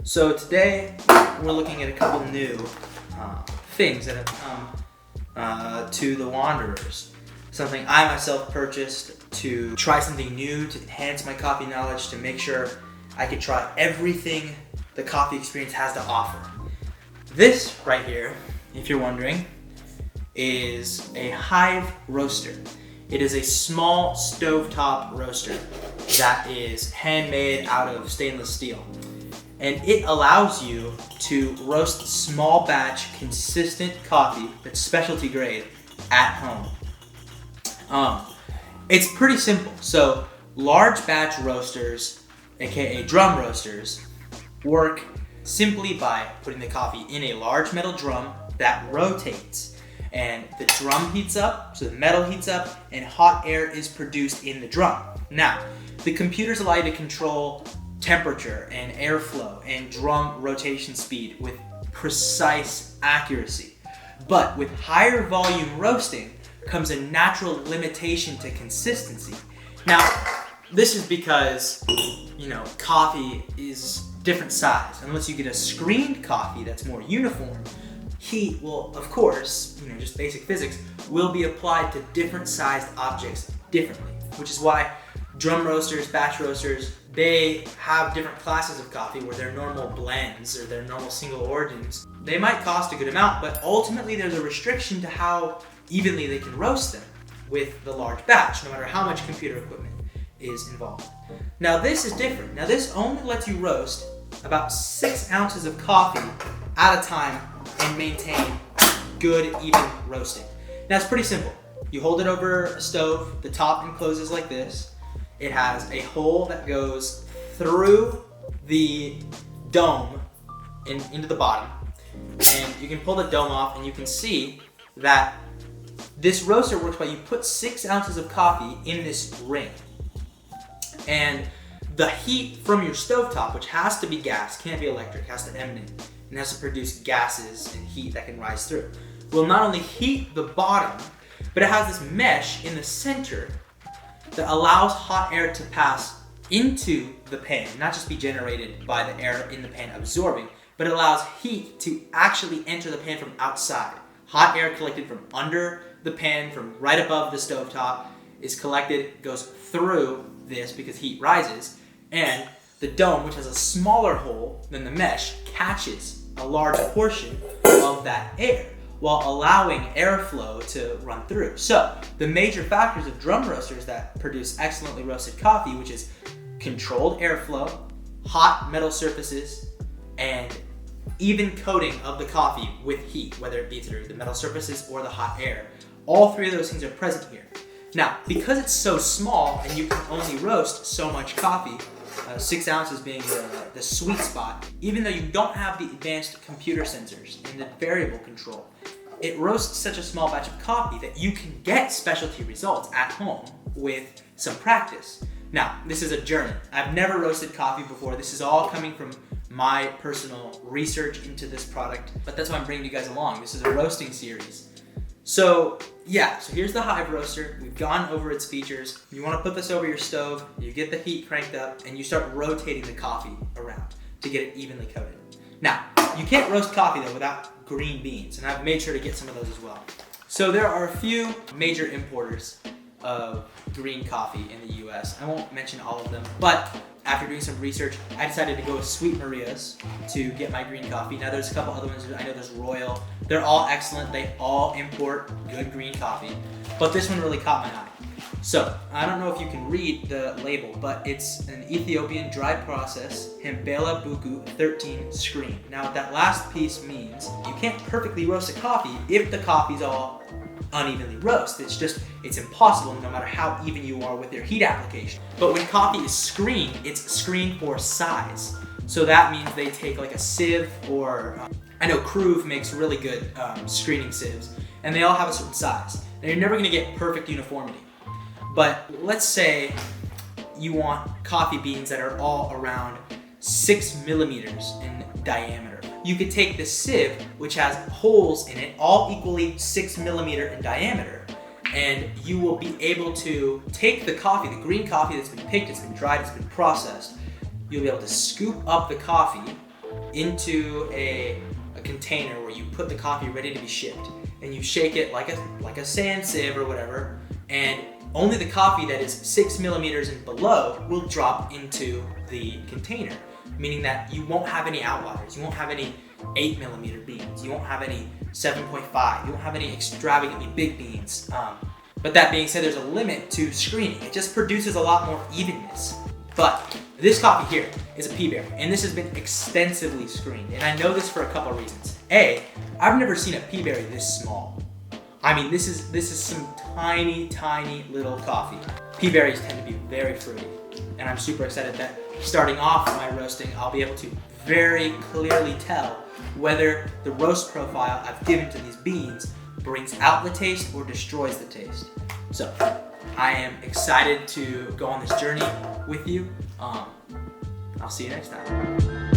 So today we're looking at a couple new things that have come to the Wanderers. Something I myself purchased to try something new, to enhance my coffee knowledge, to make sure I could try everything the coffee experience has to offer. This right here, if you're wondering, is a Hive Roaster. It is a small stovetop roaster that is handmade out of stainless steel. And it allows you to roast small batch, consistent coffee that's specialty grade at home. It's pretty simple. So large batch roasters, aka drum roasters, work simply by putting the coffee in a large metal drum that rotates. And the drum heats up, so the metal heats up, and hot air is produced in the drum. Now, the computers allow you to control temperature and airflow and drum rotation speed with precise accuracy. But with higher volume roasting comes a natural limitation to consistency. Now, this is because, coffee is different size. Unless you get a screened coffee that's more uniform, heat will, of course, just basic physics, will be applied to different sized objects differently, which is why drum roasters, batch roasters, they have different classes of coffee where their normal blends or their normal single origins, they might cost a good amount, but ultimately there's a restriction to how evenly they can roast them with the large batch, no matter how much computer equipment is involved. Now this is different. Now this only lets you roast about 6 ounces of coffee at a time and maintain good, even roasting. Now it's pretty simple. You hold it over a stove, the top encloses like this. It has a hole that goes through the dome into the bottom. And you can pull the dome off and you can see that this roaster works by you put 6 ounces of coffee in this ring. And the heat from your stovetop, which has to be gas, can't be electric, has to emanate, and has to produce gases and heat that can rise through, will not only heat the bottom, but it has this mesh in the center that allows hot air to pass into the pan, not just be generated by the air in the pan absorbing, but it allows heat to actually enter the pan from outside. Hot air collected from under the pan, from right above the stovetop, is collected, goes through this because heat rises, and the dome, which has a smaller hole than the mesh, catches a large portion of that air while allowing airflow to run through. So the major factors of drum roasters that produce excellently roasted coffee, which is controlled airflow, hot metal surfaces, and even coating of the coffee with heat, whether it be through the metal surfaces or the hot air. All three of those things are present here. Now, because it's so small and you can only roast so much coffee, 6 ounces being the sweet spot, even though you don't have the advanced computer sensors and the variable control, it roasts such a small batch of coffee that you can get specialty results at home with some practice. Now, this is a journey. I've never roasted coffee before. This is all coming from my personal research into this product, but that's why I'm bringing you guys along. This is a roasting series. So here's the Hive Roaster. We've gone over its features. You want to put this over your stove, you get the heat cranked up, and you start rotating the coffee around to get it evenly coated. Now, you can't roast coffee though without green beans, and I've made sure to get some of those as well. So there are a few major importers of green coffee in the US. I won't mention all of them, but after doing some research, I decided to go with Sweet Maria's to get my green coffee. Now there's a couple other ones. I know there's Royal. They're all excellent. They all import good green coffee, but this one really caught my eye. So I don't know if you can read the label, but it's an Ethiopian dry process Hembela Buku 13 screen. Now what that last piece means, you can't perfectly roast a coffee if the coffee's all unevenly roasted. It's impossible no matter how even you are with your heat application. But when coffee is screened, it's screened for size. So that means they take like a sieve or, I know Kruve makes really good screening sieves, and they all have a certain size. Now you're never gonna get perfect uniformity. But let's say you want coffee beans that are all around 6 millimeters in diameter. You could take the sieve, which has holes in it, all equally 6 millimeter in diameter, and you will be able to take the coffee, the green coffee that's been picked, it's been dried, it's been processed. You'll be able to scoop up the coffee into a container where you put the coffee ready to be shipped, and you shake it like a sand sieve or whatever, and only the coffee that is 6 millimeters and below will drop into the container, meaning that you won't have any outliers. You won't have any 8 millimeter beans. You won't have any 7.5. You won't have any extravagantly big beans. But that being said, there's a limit to screening. It just produces a lot more evenness. But this coffee here is a pea berry, and this has been extensively screened. And I know this for a couple of reasons. A, I've never seen a pea berry this small. I mean, this is some tiny, tiny little coffee. Pea berries tend to be very fruity, and I'm super excited that starting off my roasting, I'll be able to very clearly tell whether the roast profile I've given to these beans brings out the taste or destroys the taste. So I am excited to go on this journey with you. I'll see you next time.